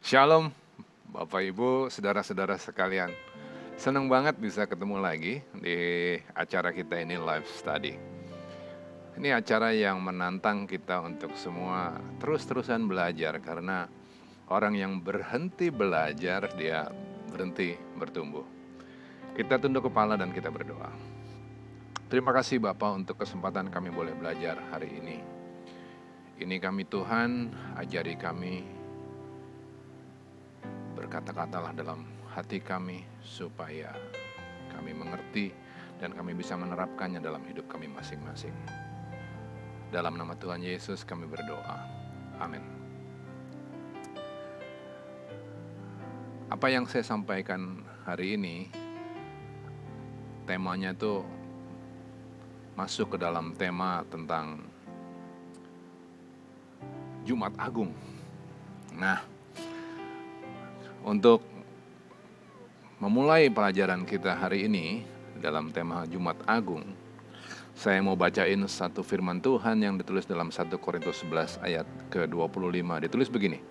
Shalom, Bapak Ibu, saudara-saudara sekalian. Senang banget bisa ketemu lagi di acara kita ini live study. Ini acara yang menantang kita untuk semua terus-terusan belajar karena orang yang berhenti belajar dia berhenti bertumbuh. Kita tunduk kepala dan kita berdoa. Terima kasih Bapak untuk kesempatan kami boleh belajar hari ini. Ini kami Tuhan, ajari kami, berkata-katalah dalam hati kami supaya kami mengerti dan kami bisa menerapkannya dalam hidup kami masing-masing. Dalam nama Tuhan Yesus kami berdoa. Amin. Apa yang saya sampaikan hari ini, temanya itu masuk ke dalam tema tentang Jumat Agung. Nah, untuk memulai pelajaran kita hari ini dalam tema Jumat Agung, saya mau bacain satu firman Tuhan yang ditulis dalam 1 Korintus 11 ayat ke-25. Ditulis begini.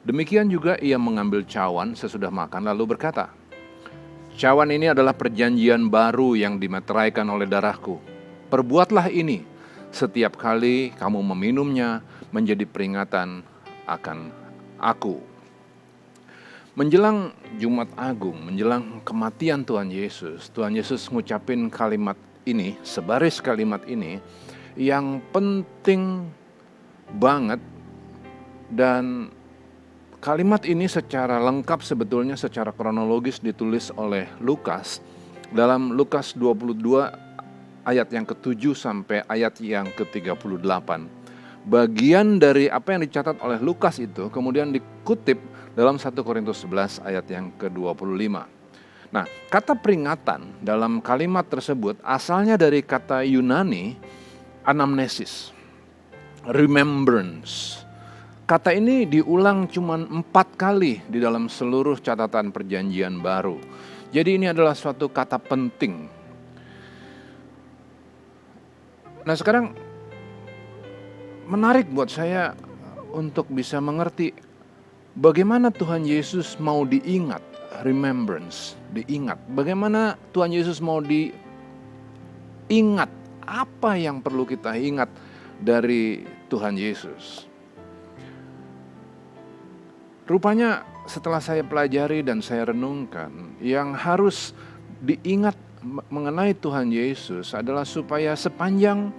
Demikian juga ia mengambil cawan sesudah makan lalu berkata, cawan ini adalah perjanjian baru yang dimeteraikan oleh darahku. Perbuatlah ini setiap kali kamu meminumnya menjadi peringatan akan aku. Menjelang Jumat Agung, menjelang kematian Tuhan Yesus ngucapin kalimat ini, sebaris kalimat ini, yang penting banget, dan kalimat ini secara lengkap sebetulnya secara kronologis ditulis oleh Lukas, dalam Lukas 22 ayat yang ke-7 sampai ayat yang ke-38. Bagian dari apa yang dicatat oleh Lukas itu kemudian dikutip dalam 1 Korintus 11 ayat yang ke-25. Nah, kata peringatan dalam kalimat tersebut asalnya dari kata Yunani anamnesis, remembrance. Kata ini diulang cuma 4 kali di dalam seluruh catatan perjanjian baru. Jadi ini adalah suatu kata penting. Nah, sekarang menarik buat saya untuk bisa mengerti bagaimana Tuhan Yesus mau diingat, remembrance, diingat. Bagaimana Tuhan Yesus mau diingat, apa yang perlu kita ingat dari Tuhan Yesus. Rupanya setelah saya pelajari dan saya renungkan, yang harus diingat mengenai Tuhan Yesus adalah supaya sepanjang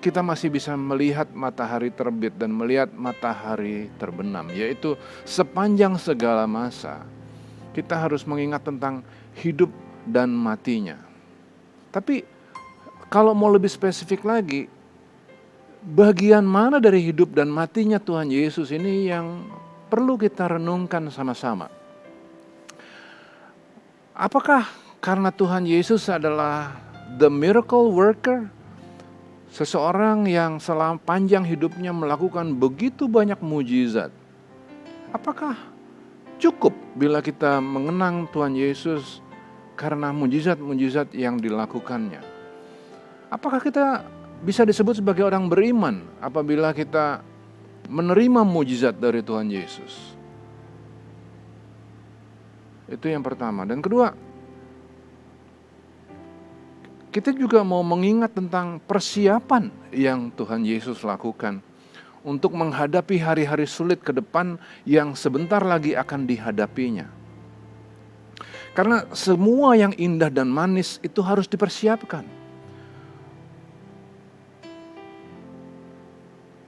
kita masih bisa melihat matahari terbit dan melihat matahari terbenam, yaitu sepanjang segala masa, kita harus mengingat tentang hidup dan matinya. Tapi kalau mau lebih spesifik lagi, bagian mana dari hidup dan matinya Tuhan Yesus ini yang perlu kita renungkan sama-sama? Apakah karena Tuhan Yesus adalah the miracle worker, seseorang yang selama panjang hidupnya melakukan begitu banyak mujizat, apakah cukup bila kita mengenang Tuhan Yesus karena mujizat-mujizat yang dilakukannya? Apakah kita bisa disebut sebagai orang beriman apabila kita menerima mujizat dari Tuhan Yesus? Itu yang pertama. Dan kedua, kita juga mau mengingat tentang persiapan yang Tuhan Yesus lakukan untuk menghadapi hari-hari sulit ke depan yang sebentar lagi akan dihadapinya. Karena semua yang indah dan manis itu harus dipersiapkan.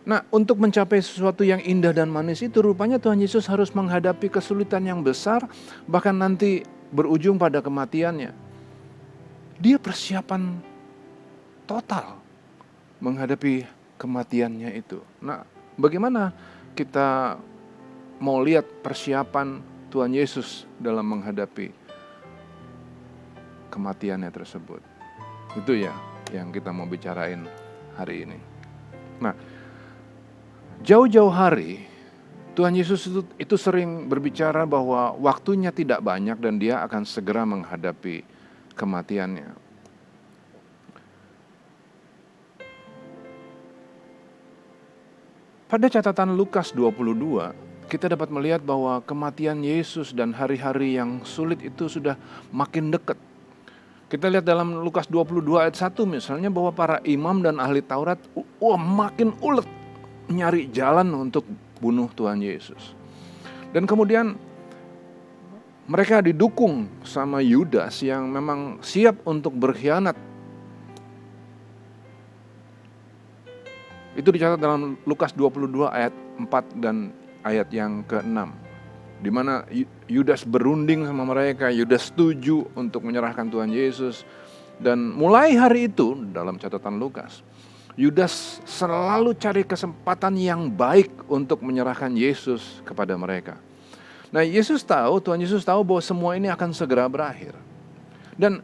Nah, untuk mencapai sesuatu yang indah dan manis itu rupanya Tuhan Yesus harus menghadapi kesulitan yang besar, bahkan nanti berujung pada kematiannya. Dia persiapan total menghadapi kematiannya itu. Nah, bagaimana kita mau lihat persiapan Tuhan Yesus dalam menghadapi kematiannya tersebut? Itu ya yang kita mau bicarain hari ini. Nah, jauh-jauh hari Tuhan Yesus itu sering berbicara bahwa waktunya tidak banyak dan dia akan segera menghadapi kematiannya. Pada catatan Lukas 22, kita dapat melihat bahwa kematian Yesus dan hari-hari yang sulit itu sudah makin dekat. Kita lihat dalam Lukas 22 ayat 1 misalnya bahwa para imam dan ahli Taurat makin ulet nyari jalan untuk bunuh Tuhan Yesus. Dan kemudian mereka didukung sama Yudas yang memang siap untuk berkhianat. Itu dicatat dalam Lukas 22 ayat 4 dan ayat yang ke-6. Di mana Yudas berunding sama mereka, Yudas setuju untuk menyerahkan Tuhan Yesus. Dan mulai hari itu, dalam catatan Lukas, Yudas selalu cari kesempatan yang baik untuk menyerahkan Yesus kepada mereka. Nah, Tuhan Yesus tahu bahwa semua ini akan segera berakhir. Dan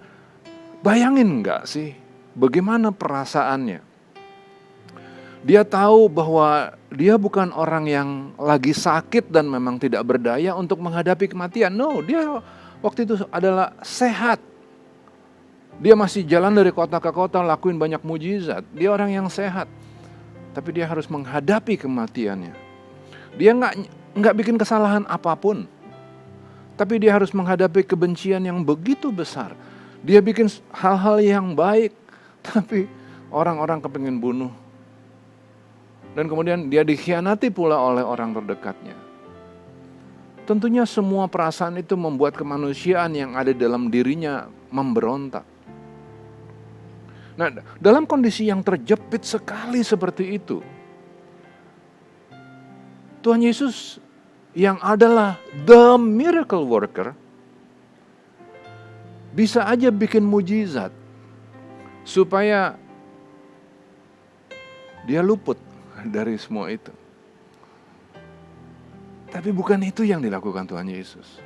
bayangin gak sih bagaimana perasaannya? Dia tahu bahwa dia bukan orang yang lagi sakit dan memang tidak berdaya untuk menghadapi kematian. No, dia waktu itu adalah sehat. Dia masih jalan dari kota ke kota, lakuin banyak mujizat. Dia orang yang sehat. Tapi dia harus menghadapi kematiannya. Dia nggak bikin kesalahan apapun. Tapi dia harus menghadapi kebencian yang begitu besar. Dia bikin hal-hal yang baik. Tapi orang-orang kepingin bunuh. Dan kemudian dia dikhianati pula oleh orang terdekatnya. Tentunya semua perasaan itu membuat kemanusiaan yang ada dalam dirinya memberontak. Nah, dalam kondisi yang terjepit sekali seperti itu, Tuhan Yesus yang adalah the miracle worker bisa aja bikin mujizat supaya dia luput dari semua itu. Tapi bukan itu yang dilakukan Tuhan Yesus.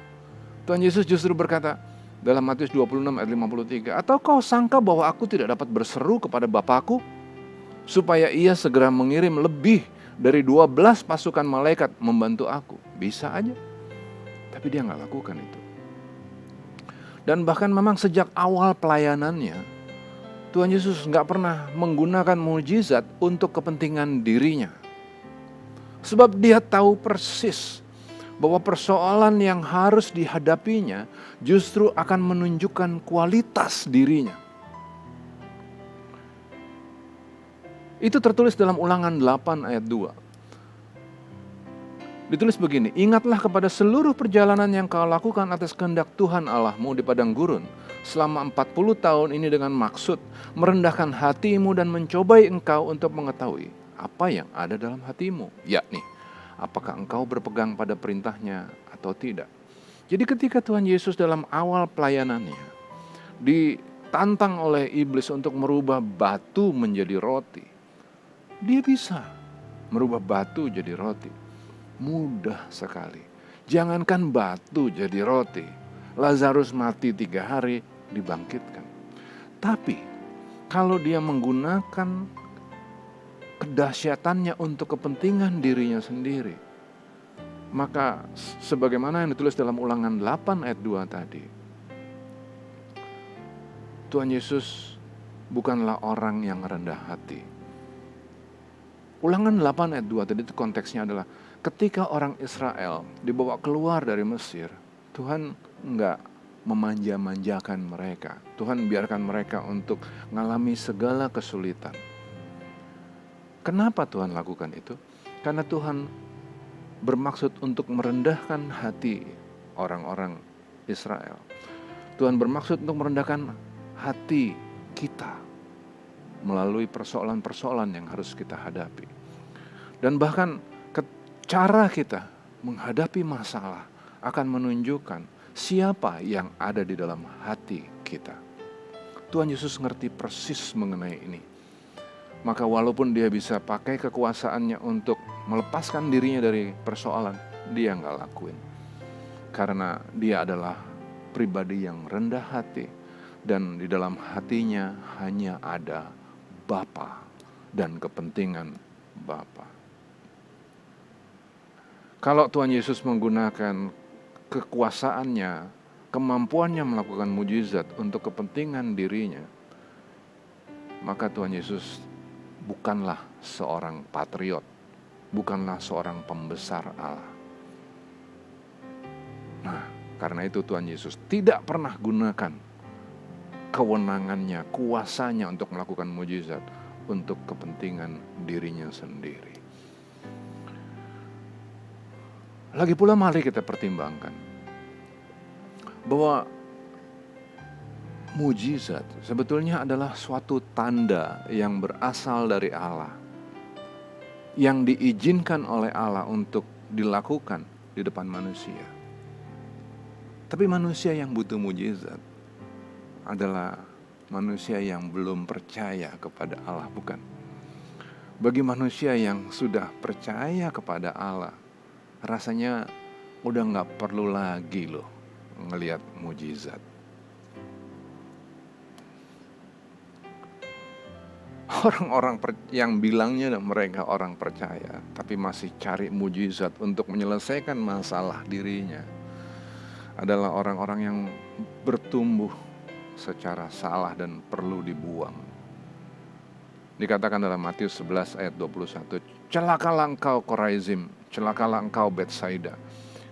Tuhan Yesus justru berkata dalam Matius 26 ayat 53, "Atau kau sangka bahwa aku tidak dapat berseru kepada Bapakku supaya ia segera mengirim lebih dari 12 pasukan malaikat membantu aku?" Bisa aja. Tapi dia gak lakukan itu. Dan bahkan memang sejak awal pelayanannya, Tuhan Yesus gak pernah menggunakan mukjizat untuk kepentingan dirinya. Sebab dia tahu persis bahwa persoalan yang harus dihadapinya justru akan menunjukkan kualitas dirinya. Itu tertulis dalam Ulangan 8 ayat 2. Ditulis begini, "Ingatlah kepada seluruh perjalanan yang kau lakukan atas kehendak Tuhan Allahmu di padang gurun selama 40 tahun ini dengan maksud merendahkan hatimu dan mencobai engkau untuk mengetahui apa yang ada dalam hatimu, yakni apakah engkau berpegang pada perintahnya atau tidak." Jadi ketika Tuhan Yesus dalam awal pelayanannya ditantang oleh iblis untuk merubah batu menjadi roti, dia bisa merubah batu jadi roti. Mudah sekali. Jangankan batu jadi roti, Lazarus mati 3 hari dibangkitkan. Tapi kalau dia menggunakan kedahsyatannya untuk kepentingan dirinya sendiri, maka sebagaimana yang ditulis dalam Ulangan 8 ayat 2 tadi, Tuhan Yesus bukanlah orang yang rendah hati. Ulangan 8 ayat 2 tadi itu konteksnya adalah ketika orang Israel dibawa keluar dari Mesir, Tuhan enggak memanja-manjakan mereka. Tuhan biarkan mereka untuk mengalami segala kesulitan. Kenapa Tuhan lakukan itu? Karena Tuhan bermaksud untuk merendahkan hati orang-orang Israel. Tuhan bermaksud untuk merendahkan hati kita melalui persoalan-persoalan yang harus kita hadapi. Dan bahkan cara kita menghadapi masalah akan menunjukkan siapa yang ada di dalam hati kita. Tuhan Yesus ngerti persis mengenai ini. Maka walaupun dia bisa pakai kekuasaannya untuk melepaskan dirinya dari persoalan, dia gak lakuin. Karena dia adalah pribadi yang rendah hati. Dan di dalam hatinya hanya ada Bapa dan kepentingan Bapa. Kalau Tuhan Yesus menggunakan kekuasaannya, kemampuannya melakukan mujizat untuk kepentingan dirinya, maka Tuhan Yesus bukanlah seorang patriot, bukanlah seorang pembesar Allah. Nah, karena itu Tuhan Yesus tidak pernah gunakan kewenangannya, kuasanya untuk melakukan mujizat untuk kepentingan dirinya sendiri. Lagi pula mari kita pertimbangkan bahwa mujizat sebetulnya adalah suatu tanda yang berasal dari Allah, yang diizinkan oleh Allah untuk dilakukan di depan manusia. Tapi manusia yang butuh mujizat adalah manusia yang belum percaya kepada Allah, bukan? Bagi manusia yang sudah percaya kepada Allah, rasanya udah gak perlu lagi loh ngelihat mujizat. Orang-orang yang bilangnya mereka orang percaya, tapi masih cari mujizat untuk menyelesaikan masalah dirinya, adalah orang-orang yang bertumbuh secara salah dan perlu dibuang. Dikatakan dalam Matius 11 ayat 21, celakalah engkau Korazim, celakalah engkau Betsaida,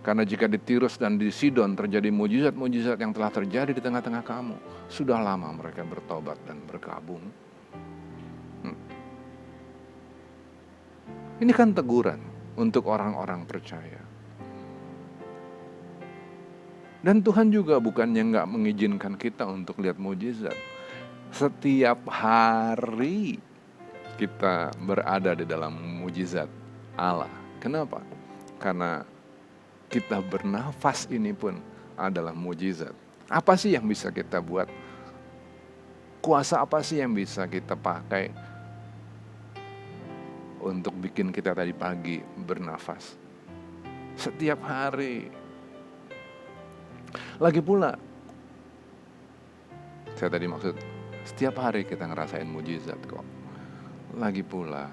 karena jika di Tirus dan di Sidon terjadi mujizat-mujizat yang telah terjadi di tengah-tengah kamu, sudah lama mereka bertobat dan berkabung. Ini kan teguran untuk orang-orang percaya. Dan Tuhan juga bukannya gak mengizinkan kita untuk lihat mujizat. Setiap hari kita berada di dalam mujizat Allah. Kenapa? Karena kita bernafas ini pun adalah mujizat. Apa sih yang bisa kita buat? Kuasa apa sih yang bisa kita pakai untuk bikin kita tadi pagi bernafas? Setiap hari. Lagi pula, saya tadi maksud, setiap hari kita ngerasain mujizat kok. Lagi pula,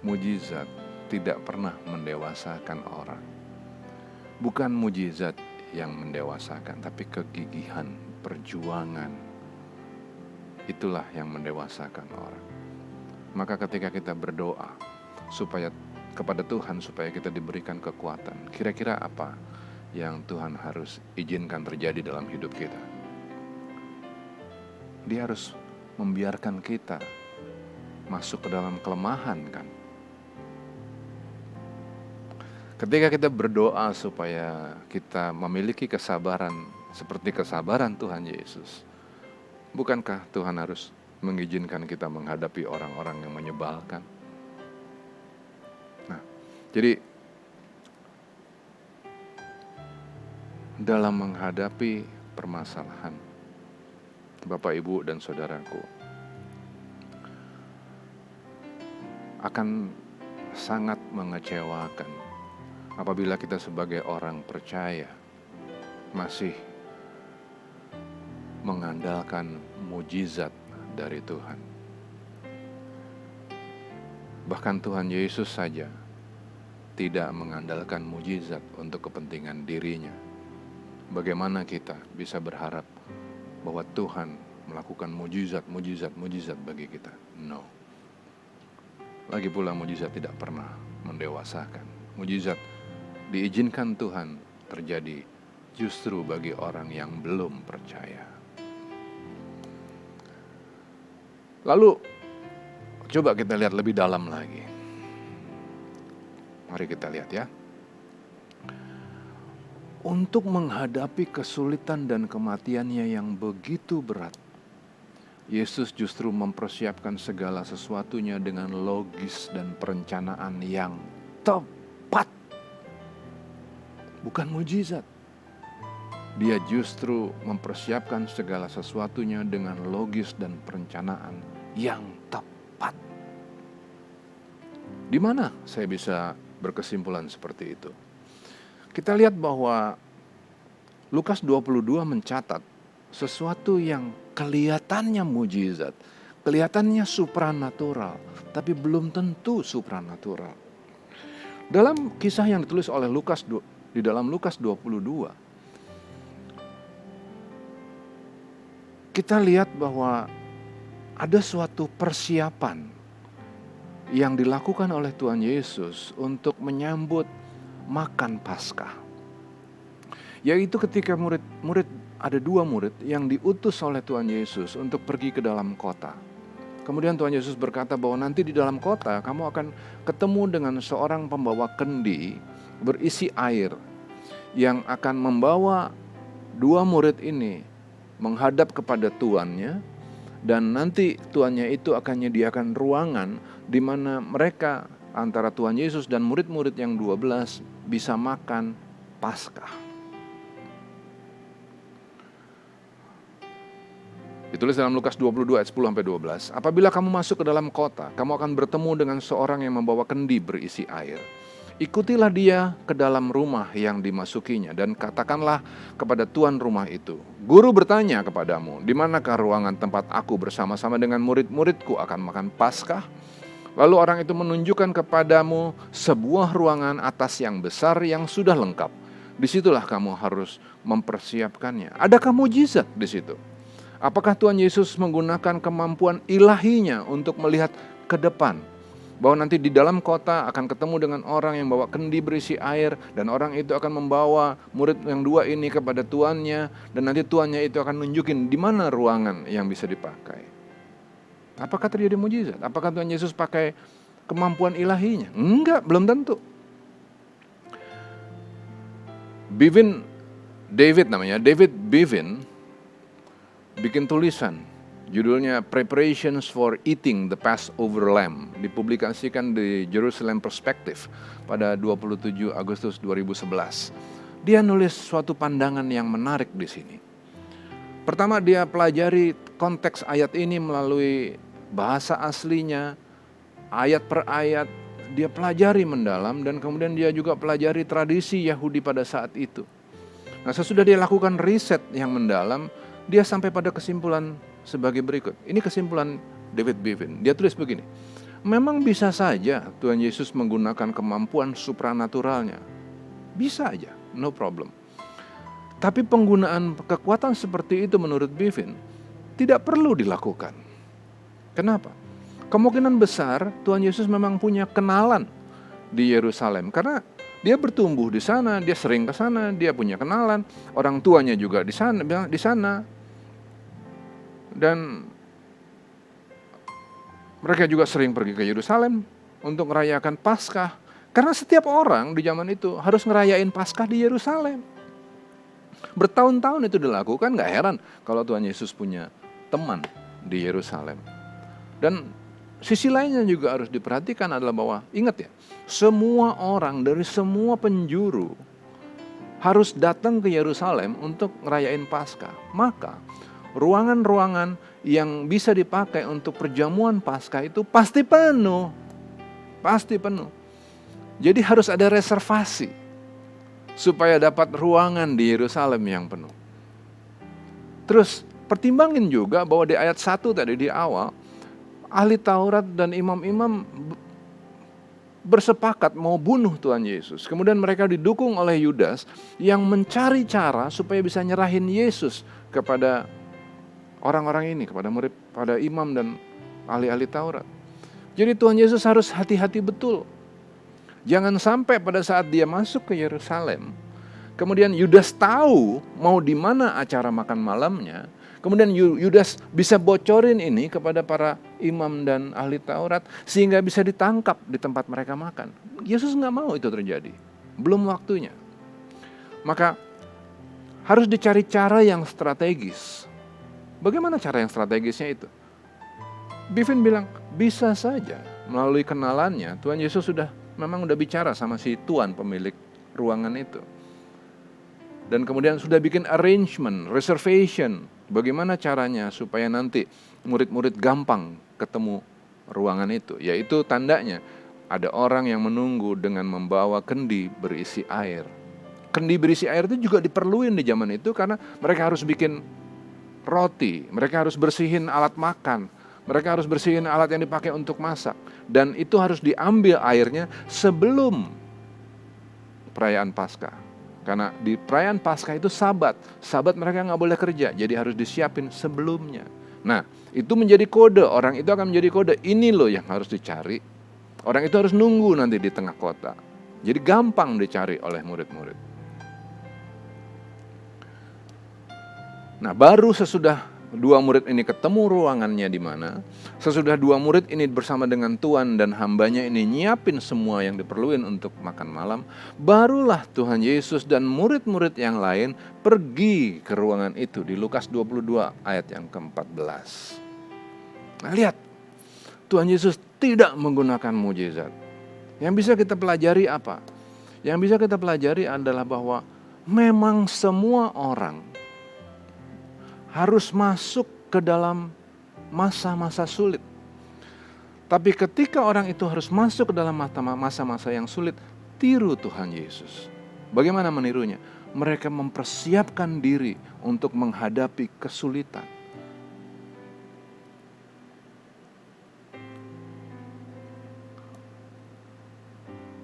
mujizat tidak pernah mendewasakan orang. Bukan mujizat yang mendewasakan, tapi kegigihan, perjuangan. Itulah yang mendewasakan orang. Maka ketika kita berdoa kepada Tuhan supaya kita diberikan kekuatan, kira-kira apa yang Tuhan harus izinkan terjadi dalam hidup kita? Dia harus membiarkan kita masuk ke dalam kelemahan, kan? Ketika kita berdoa supaya kita memiliki kesabaran seperti kesabaran Tuhan Yesus, bukankah Tuhan harus mengizinkan kita menghadapi orang-orang yang menyebalkan? Nah, jadi dalam menghadapi permasalahan, Bapak, Ibu, dan Saudaraku, akan sangat mengecewakan apabila kita sebagai orang percaya masih mengandalkan mujizat dari Tuhan. Bahkan Tuhan Yesus saja tidak mengandalkan mujizat untuk kepentingan dirinya. Bagaimana kita bisa berharap bahwa Tuhan melakukan mujizat bagi kita? No. Lagi pula mujizat tidak pernah mendewasakan. Mujizat diizinkan Tuhan terjadi justru bagi orang yang belum percaya. Lalu coba kita lihat lebih dalam lagi. Mari kita lihat ya. Untuk menghadapi kesulitan dan kematiannya yang begitu berat, Yesus justru mempersiapkan segala sesuatunya dengan logis dan perencanaan yang tepat. Bukan mujizat. Dia justru mempersiapkan segala sesuatunya dengan logis dan perencanaan yang tepat. Di mana saya bisa berkesimpulan seperti itu? Kita lihat bahwa Lukas 22 mencatat sesuatu yang kelihatannya mujizat, kelihatannya supranatural, tapi belum tentu supranatural. Dalam kisah yang ditulis oleh Lukas di dalam Lukas 22, kita lihat bahwa ada suatu persiapan yang dilakukan oleh Tuhan Yesus untuk menyambut makan Paskah. Yaitu ketika ada 2 murid yang diutus oleh Tuhan Yesus untuk pergi ke dalam kota. Kemudian Tuhan Yesus berkata bahwa nanti di dalam kota kamu akan ketemu dengan seorang pembawa kendi berisi air yang akan membawa 2 murid ini menghadap kepada tuannya, dan nanti tuannya itu akan menyediakan ruangan di mana mereka antara Tuhan Yesus dan murid-murid yang 12 bisa makan Paskah. Ditulis dalam Lukas 22 ayat 10-12. Apabila kamu masuk ke dalam kota, kamu akan bertemu dengan seorang yang membawa kendi berisi air. Ikutilah dia ke dalam rumah yang dimasukinya dan katakanlah kepada tuan rumah itu, Guru bertanya kepadamu, di manakah ruangan tempat aku bersama-sama dengan murid-muridku akan makan Paskah? Lalu orang itu menunjukkan kepadamu sebuah ruangan atas yang besar yang sudah lengkap. Disitulah kamu harus mempersiapkannya. Adakah mujizat di situ? Apakah Tuhan Yesus menggunakan kemampuan ilahinya untuk melihat ke depan? Bahwa nanti di dalam kota akan ketemu dengan orang yang bawa kendi berisi air, dan orang itu akan membawa murid yang 2 ini kepada tuannya, dan nanti tuannya itu akan nunjukin di mana ruangan yang bisa dipakai. Apakah terjadi mujizat? Apakah Tuhan Yesus pakai kemampuan ilahinya? Enggak, belum tentu. David Bivin bikin tulisan, judulnya Preparations for Eating the Passover Lamb, dipublikasikan di Jerusalem Perspective pada 27 Agustus 2011. Dia nulis suatu pandangan yang menarik di sini. Pertama, dia pelajari konteks ayat ini melalui bahasa aslinya, ayat per ayat, dia pelajari mendalam, dan kemudian dia juga pelajari tradisi Yahudi pada saat itu. Nah, sesudah dia lakukan riset yang mendalam, dia sampai pada kesimpulan sebagai berikut. Ini kesimpulan David Bivin. Dia tulis begini, memang bisa saja Tuhan Yesus menggunakan kemampuan supranaturalnya. Bisa aja, no problem. Tapi penggunaan kekuatan seperti itu menurut Bivin tidak perlu dilakukan. Kenapa? Kemungkinan besar Tuhan Yesus memang punya kenalan di Yerusalem, karena dia bertumbuh di sana, dia sering ke sana, dia punya kenalan, orang tuanya juga di sana. Dan mereka juga sering pergi ke Yerusalem untuk merayakan Paskah. Karena setiap orang di zaman itu harus ngerayain Paskah di Yerusalem. Bertahun-tahun itu dilakukan, gak heran kalau Tuhan Yesus punya teman di Yerusalem. Dan sisi lainnya juga harus diperhatikan adalah bahwa, ingat ya, semua orang dari semua penjuru harus datang ke Yerusalem untuk ngerayain Paskah. Maka ruangan-ruangan yang bisa dipakai untuk perjamuan Paskah itu pasti penuh. Pasti penuh. Jadi harus ada reservasi supaya dapat ruangan di Yerusalem yang penuh. Terus pertimbangin juga bahwa di ayat 1 tadi di awal, ahli Taurat dan imam-imam bersepakat mau bunuh Tuhan Yesus. Kemudian mereka didukung oleh Yudas yang mencari cara supaya bisa nyerahin Yesus kepada orang-orang ini, kepada murid, pada imam dan ahli-ahli Taurat. Jadi Tuhan Yesus harus hati-hati betul. Jangan sampai pada saat dia masuk ke Yerusalem, kemudian Yudas tahu mau di mana acara makan malamnya, kemudian Yudas bisa bocorin ini kepada para imam dan ahli Taurat sehingga bisa ditangkap di tempat mereka makan. Yesus nggak mau itu terjadi, belum waktunya. Maka harus dicari cara yang strategis. Bagaimana cara yang strategisnya itu? Bivin bilang, bisa saja melalui kenalannya Tuhan Yesus memang udah bicara sama si tuan pemilik ruangan itu. Dan kemudian sudah bikin arrangement, reservation, bagaimana caranya supaya nanti murid-murid gampang ketemu ruangan itu. Yaitu tandanya ada orang yang menunggu dengan membawa kendi berisi air. Kendi berisi air itu juga diperluin di zaman itu karena mereka harus bikin roti, mereka harus bersihin alat makan, mereka harus bersihin alat yang dipakai untuk masak. Dan itu harus diambil airnya sebelum perayaan Paskah. Karena di perayaan Paskah itu Sabat mereka nggak boleh kerja, jadi harus disiapin sebelumnya. Nah, itu menjadi kode, orang itu akan menjadi kode, ini loh yang harus dicari. Orang itu harus nunggu nanti di tengah kota. Jadi gampang dicari oleh murid-murid. Nah, baru sesudah dua murid ini ketemu ruangannya di mana, sesudah dua murid ini bersama dengan Tuhan dan hambanya ini nyiapin semua yang diperluin untuk makan malam, barulah Tuhan Yesus dan murid-murid yang lain pergi ke ruangan itu di Lukas 22 ayat yang ke-14. Nah, lihat, Tuhan Yesus tidak menggunakan mujizat. Yang bisa kita pelajari apa? Yang bisa kita pelajari adalah bahwa memang semua orang harus masuk ke dalam masa-masa sulit. Tapi ketika orang itu harus masuk ke dalam masa-masa yang sulit, tiru Tuhan Yesus. Bagaimana menirunya? Mereka mempersiapkan diri untuk menghadapi kesulitan.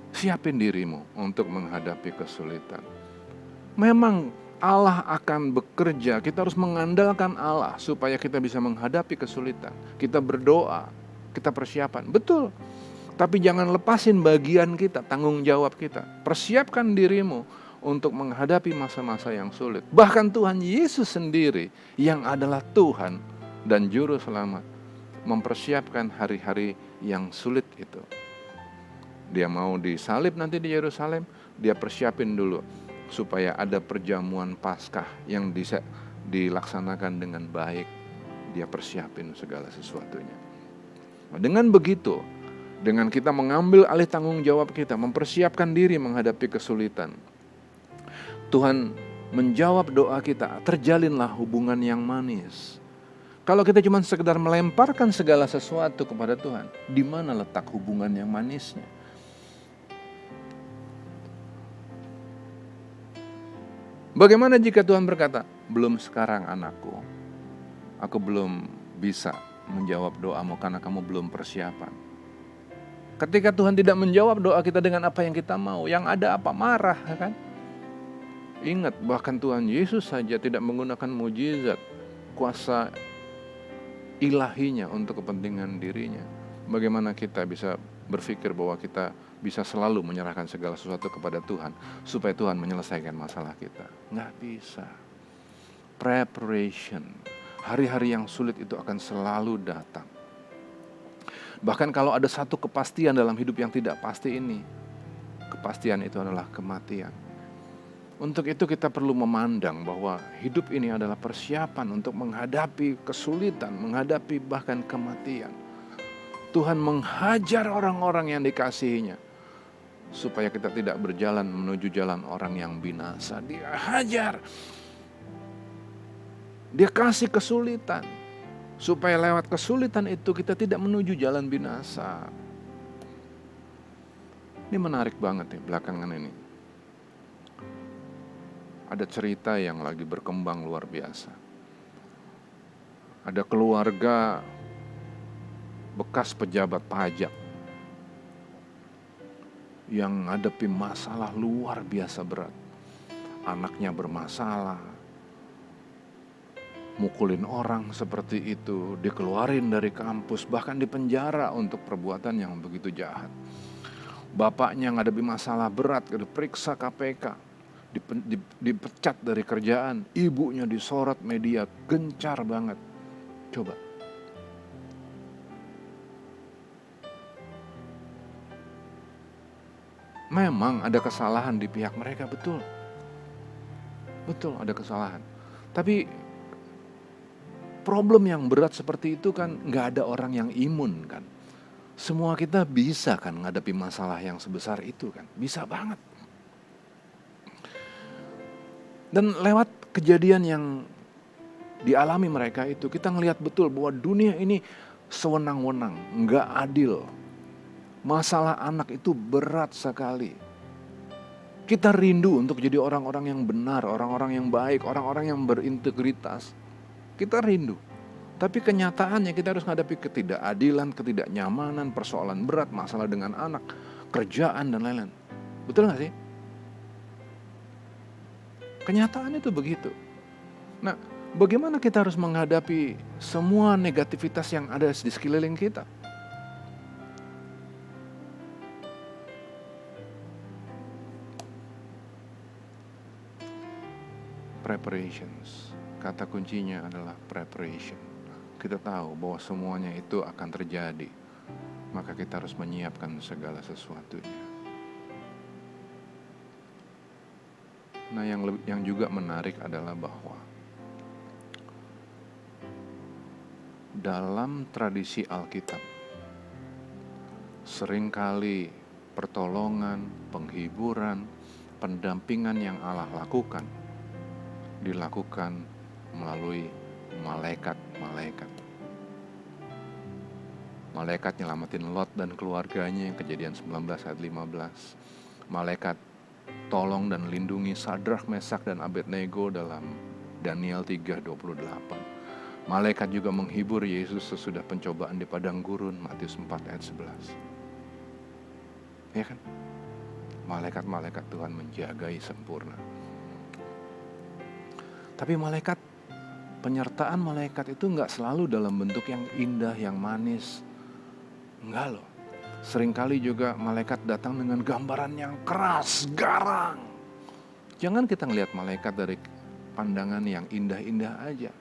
Siapin dirimu untuk menghadapi kesulitan. Memang Allah akan bekerja, kita harus mengandalkan Allah supaya kita bisa menghadapi kesulitan. Kita berdoa, kita persiapan, betul. Tapi jangan lepasin bagian kita, tanggung jawab kita. Persiapkan dirimu untuk menghadapi masa-masa yang sulit. Bahkan Tuhan Yesus sendiri yang adalah Tuhan dan Juru Selamat mempersiapkan hari-hari yang sulit itu. Dia mau disalib nanti di Yerusalem, dia persiapin dulu supaya ada perjamuan Paskah yang dilaksanakan dengan baik. Dia persiapin segala sesuatunya. Nah, dengan begitu, dengan kita mengambil alih tanggung jawab kita, mempersiapkan diri menghadapi kesulitan, Tuhan menjawab doa kita, terjalinlah hubungan yang manis. Kalau kita cuma sekedar melemparkan segala sesuatu kepada Tuhan, di mana letak hubungan yang manisnya? Bagaimana jika Tuhan berkata, belum sekarang anakku, aku belum bisa menjawab doamu karena kamu belum persiapan. Ketika Tuhan tidak menjawab doa kita dengan apa yang kita mau, yang ada apa? Marah, kan? Ingat, bahkan Tuhan Yesus saja tidak menggunakan mujizat, kuasa ilahinya untuk kepentingan dirinya. Bagaimana kita bisa berpikir bahwa kita bisa selalu menyerahkan segala sesuatu kepada Tuhan supaya Tuhan menyelesaikan masalah kita? Nggak bisa. Preparation. Hari-hari yang sulit itu akan selalu datang. Bahkan kalau ada satu kepastian dalam hidup yang tidak pasti ini, kepastian itu adalah kematian. Untuk itu kita perlu memandang bahwa hidup ini adalah persiapan untuk menghadapi kesulitan, menghadapi bahkan kematian. Tuhan menghajar orang-orang yang dikasihinya supaya kita tidak berjalan menuju jalan orang yang binasa. Dia hajar. Dia kasih kesulitan supaya lewat kesulitan itu kita tidak menuju jalan binasa. Ini menarik banget nih belakangan ini. Ada cerita yang lagi berkembang luar biasa. Ada keluarga bekas pejabat pajak yang ngadepi masalah luar biasa berat. Anaknya bermasalah, mukulin orang seperti itu, dikeluarin dari kampus, bahkan dipenjara untuk perbuatan yang begitu jahat. Bapaknya ngadepi masalah berat, diperiksa KPK, dipecat dari kerjaan, ibunya disorot media, gencar banget. Coba. Memang ada kesalahan di pihak mereka, betul. Betul ada kesalahan. Tapi problem yang berat seperti itu kan gak ada orang yang imun kan. Semua kita bisa kan menghadapi masalah yang sebesar itu kan. Bisa banget. Dan lewat kejadian yang dialami mereka itu, kita ngelihat betul bahwa dunia ini sewenang-wenang, gak adil. Masalah anak itu berat sekali. Kita rindu untuk jadi orang-orang yang benar, orang-orang yang baik, orang-orang yang berintegritas. Kita rindu. Tapi kenyataannya kita harus menghadapi ketidakadilan, ketidaknyamanan, persoalan berat, masalah dengan anak, kerjaan dan lain-lain. Betul gak sih? Kenyataan itu begitu. Nah, bagaimana kita harus menghadapi semua negativitas yang ada di sekeliling kita? Preparations. kata kuncinya adalah preparation. Kita tahu bahwa semuanya itu akan terjadi, maka kita harus menyiapkan segala sesuatunya. Nah, yang juga menarik adalah bahwa dalam tradisi Alkitab, seringkali pertolongan, penghiburan, pendampingan yang Allah lakukan, dilakukan melalui malaikat-malaikat. Malaikat nyelamatin Lot dan keluarganya, yang Kejadian 19 ayat 15. Malaikat tolong dan lindungi Sadrak, Mesak, dan Abednego dalam Daniel 3:28. Malaikat juga menghibur Yesus sesudah pencobaan di padang gurun, Matius 4 ayat 11. Ya kan? Malaikat-malaikat Tuhan menjagai sempurna. Tapi penyertaan malaikat itu gak selalu dalam bentuk yang indah, yang manis. Enggak loh. Seringkali juga malaikat datang dengan gambaran yang keras, garang. Jangan kita ngelihat malaikat dari pandangan yang indah-indah aja.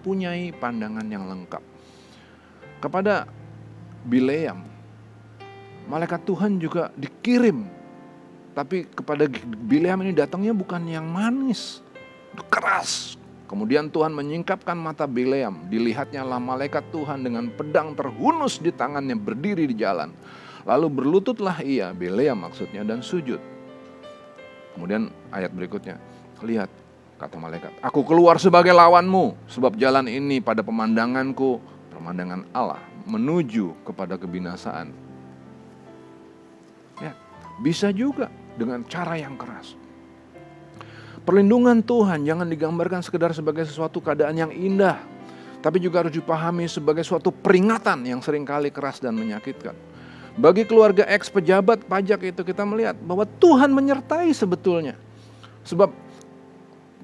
Punyai pandangan yang lengkap. Kepada Bileam, malaikat Tuhan juga dikirim. Tapi kepada Bileam ini datangnya bukan yang manis, keras. Kemudian Tuhan menyingkapkan mata Bileam. Dilihatnya lah malaikat Tuhan dengan pedang terhunus di tangannya berdiri di jalan. Lalu berlututlah ia, Bileam maksudnya, dan sujud. Kemudian ayat berikutnya, lihat, kata malaikat, aku keluar sebagai lawanmu, sebab jalan ini pada pemandanganku, pemandangan Allah, menuju kepada kebinasaan. Ya, bisa juga dengan cara yang keras. Perlindungan Tuhan jangan digambarkan sekedar sebagai sesuatu keadaan yang indah, tapi juga harus dipahami sebagai suatu peringatan yang seringkali keras dan menyakitkan. Bagi keluarga ex pejabat pajak itu kita melihat bahwa Tuhan menyertai sebetulnya. Sebab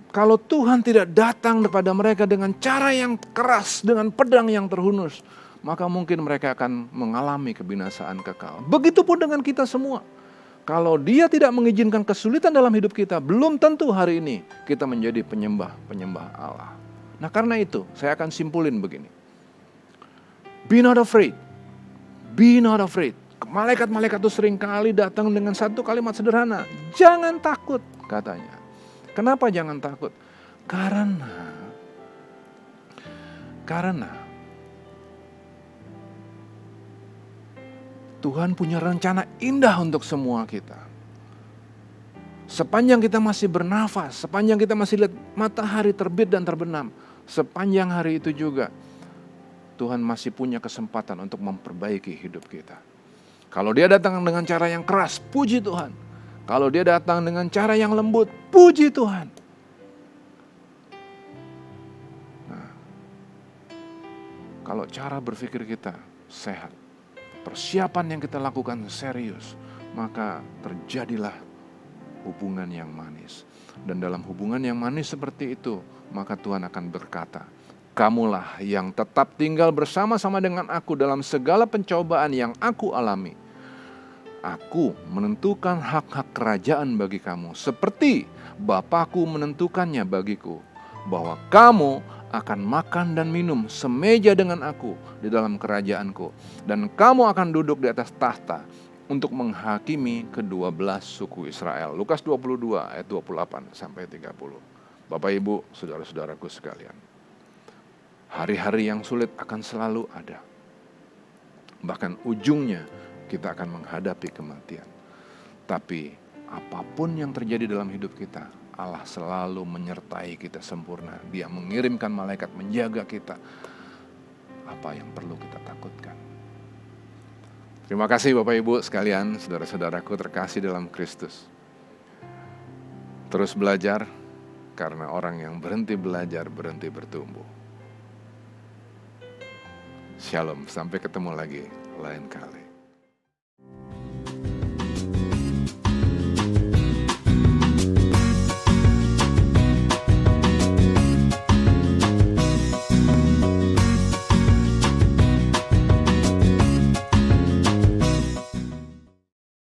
kalau Tuhan tidak datang kepada mereka dengan cara yang keras, dengan pedang yang terhunus, maka mungkin mereka akan mengalami kebinasaan kekal. Begitupun dengan kita semua. Kalau Dia tidak mengizinkan kesulitan dalam hidup kita, belum tentu hari ini kita menjadi penyembah Allah. Nah, karena itu saya akan simpulin begini. Be not afraid. Be not afraid. Malaikat-malaikat itu seringkali datang dengan satu kalimat sederhana. Jangan takut, katanya. Kenapa jangan takut? Karena Tuhan punya rencana indah untuk semua kita. Sepanjang kita masih bernafas, sepanjang kita masih lihat matahari terbit dan terbenam, sepanjang hari itu juga Tuhan masih punya kesempatan untuk memperbaiki hidup kita. Kalau Dia datang dengan cara yang keras, puji Tuhan. Kalau Dia datang dengan cara yang lembut, puji Tuhan. Nah, kalau cara berpikir kita sehat, persiapan yang kita lakukan serius, maka terjadilah hubungan yang manis. Dan dalam hubungan yang manis seperti itu, maka Tuhan akan berkata, kamulah yang tetap tinggal bersama-sama dengan aku dalam segala pencobaan yang aku alami. Aku menentukan hak-hak kerajaan bagi kamu, seperti Bapakku menentukannya bagiku, bahwa kamu akan makan dan minum semeja dengan aku di dalam kerajaanku, dan kamu akan duduk di atas tahta untuk menghakimi ke-12 suku Israel. Lukas 22 ayat 28 sampai 30. Bapak Ibu, saudara-saudaraku sekalian, hari-hari yang sulit akan selalu ada. Bahkan ujungnya kita akan menghadapi kematian. Tapi apapun yang terjadi dalam hidup kita, Allah selalu menyertai kita sempurna. Dia mengirimkan malaikat menjaga kita. Apa yang perlu kita takutkan? Terima kasih Bapak Ibu sekalian, saudara-saudaraku terkasih dalam Kristus. Terus belajar, karena orang yang berhenti belajar berhenti bertumbuh. Shalom, sampai ketemu lagi lain kali.